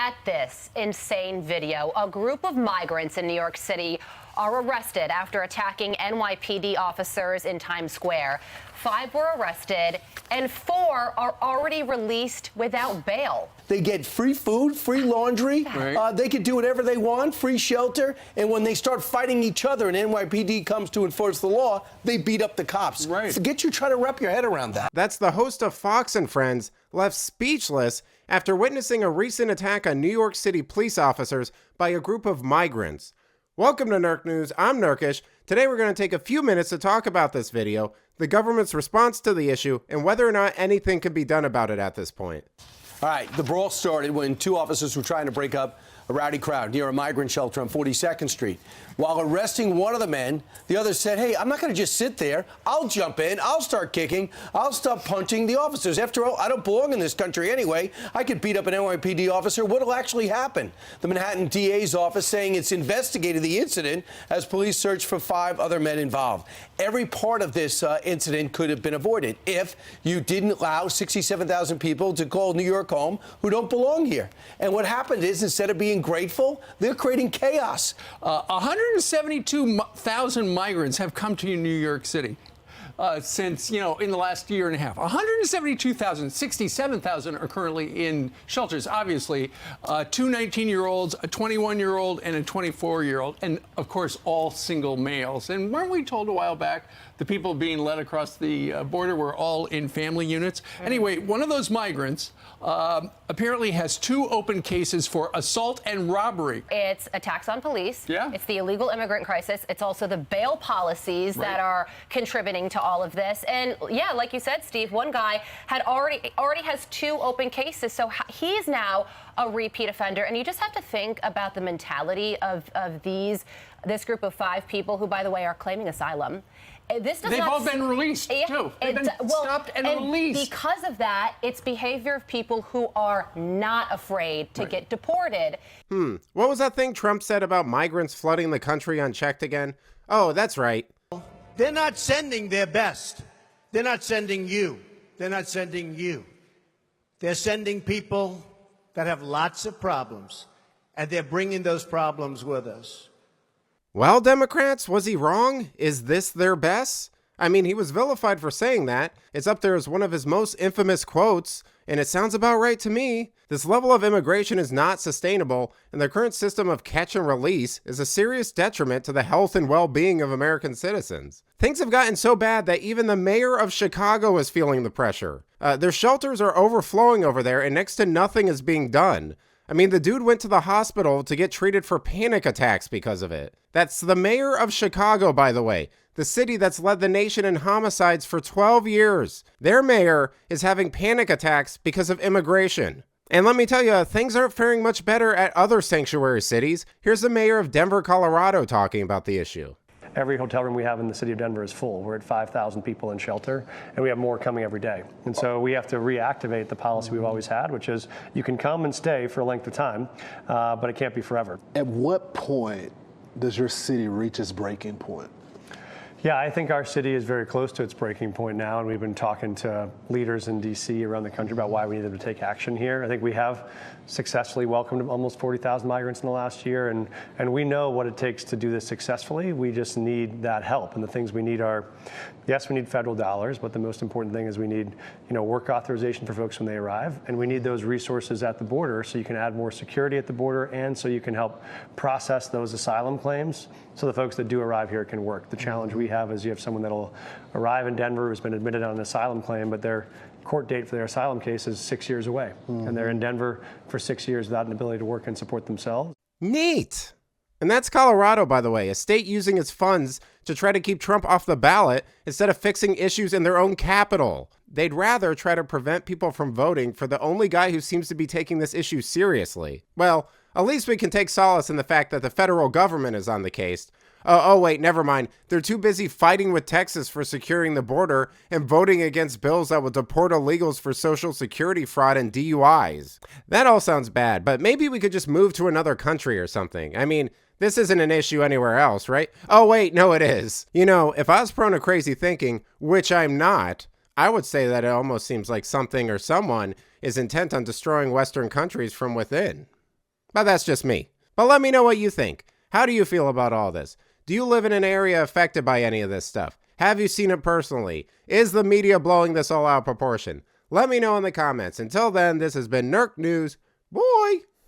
at this insane video. A group of migrants in New York City are arrested after attacking NYPD officers in Times Square. 5 were arrested and 4 are already released without bail. They get free food, free laundry. Right. They can do whatever they want, free shelter. And when they start fighting each other and NYPD comes to enforce the law, they beat up the cops. Right. Forget you trying to wrap your head around that. That's the host of Fox and Friends, left speechless after witnessing a recent attack on New York City police officers by a group of migrants. Welcome to Nerk News. I'm Nerkish. Today we're going to take a few minutes to talk about this video, the government's response to the issue, and whether or not anything can be done about it at this point. All right, the brawl started when 2 officers were trying to break up a rowdy crowd near a migrant shelter on 42nd Street. While arresting one of the men, the other said, hey, I'm not going to just sit there. I'll jump in. I'll start kicking. I'll start punching the officers. After all, I don't belong in this country anyway. I could beat up an NYPD officer. What'll actually happen? The Manhattan DA's office saying it's investigated the incident as police search for 5 other men involved. Every part of this incident could have been avoided if you didn't allow 67,000 people to call New York home who don't belong here. And what happened is, instead of being grateful, they're creating chaos. 172,000 migrants have come to New York City since, in the last year and a half. 172,000, 67,000 are currently in shelters, obviously. 2 19-year-olds, a 21-year-old, and a 24-year-old, and, of course, all single males. And weren't we told a while back the people being led across the border were all in family units? Anyway, one of those migrants apparently has 2 open cases for assault and robbery. It's attacks on police. Yeah. It's the illegal immigrant crisis. It's also the bail policies that are contributing to all of this. And yeah, like you said, Steve, one guy had already has 2 open cases, so he's now a repeat offender. And you just have to think about the mentality of this group of 5 people who, by the way, are claiming asylum. They've all been released, too. They've been stopped and released. Because of that, it's behavior of people who are not afraid to get deported. What was that thing Trump said about migrants flooding the country unchecked again? Oh, that's right. They're not sending their best. They're not sending you. They're not sending you. They're sending people that have lots of problems, and they're bringing those problems with us. Well, Democrats, was he wrong? Is this their best? I mean, he was vilified for saying that. It's up there as one of his most infamous quotes, and it sounds about right to me. This level of immigration is not sustainable, and the current system of catch and release is a serious detriment to the health and well-being of American citizens. Things have gotten so bad that even the mayor of Chicago is feeling the pressure. Their shelters are overflowing over there, and next to nothing is being done. I mean, the dude went to the hospital to get treated for panic attacks because of it. That's the mayor of Chicago, by the way, the city that's led the nation in homicides for 12 years. Their mayor is having panic attacks because of immigration. And let me tell you, things aren't faring much better at other sanctuary cities. Here's the mayor of Denver, Colorado, talking about the issue. Every hotel room we have in the city of Denver is full. We're at 5,000 people in shelter, and we have more coming every day. And so we have to reactivate the policy we've always had, which is you can come and stay for a length of time, but it can't be forever. At what point does your city reach its breaking point? Yeah, I think our city is very close to its breaking point now, and we've been talking to leaders in D.C. around the country about why we need them to take action here. I think we have successfully welcomed almost 40,000 migrants in the last year, and we know what it takes to do this successfully. We just need that help, and the things we need are, yes, we need federal dollars, but the most important thing is we need, work authorization for folks when they arrive, and we need those resources at the border so you can add more security at the border, and so you can help process those asylum claims so the folks that do arrive here can work. The challenge we have is you have someone that'll arrive in Denver who's been admitted on an asylum claim, but their court date for their asylum case is 6 years away. And they're in Denver for 6 years without an ability to work and support themselves. Neat. And that's Colorado, by the way, a state using its funds to try to keep Trump off the ballot instead of fixing issues in their own capital. They'd rather try to prevent people from voting for the only guy who seems to be taking this issue seriously. Well, at least we can take solace in the fact that the federal government is on the case. Oh, wait, never mind. They're too busy fighting with Texas for securing the border and voting against bills that will deport illegals for Social Security fraud and DUIs. That all sounds bad, but maybe we could just move to another country or something. I mean, this isn't an issue anywhere else, right? Oh, wait, no, it is. If I was prone to crazy thinking, which I'm not, I would say that it almost seems like something or someone is intent on destroying Western countries from within. But that's just me. But let me know what you think. How do you feel about all this? Do you live in an area affected by any of this stuff? Have you seen it personally? Is the media blowing this all out of proportion? Let me know in the comments. Until then, this has been Nerk News. Boy!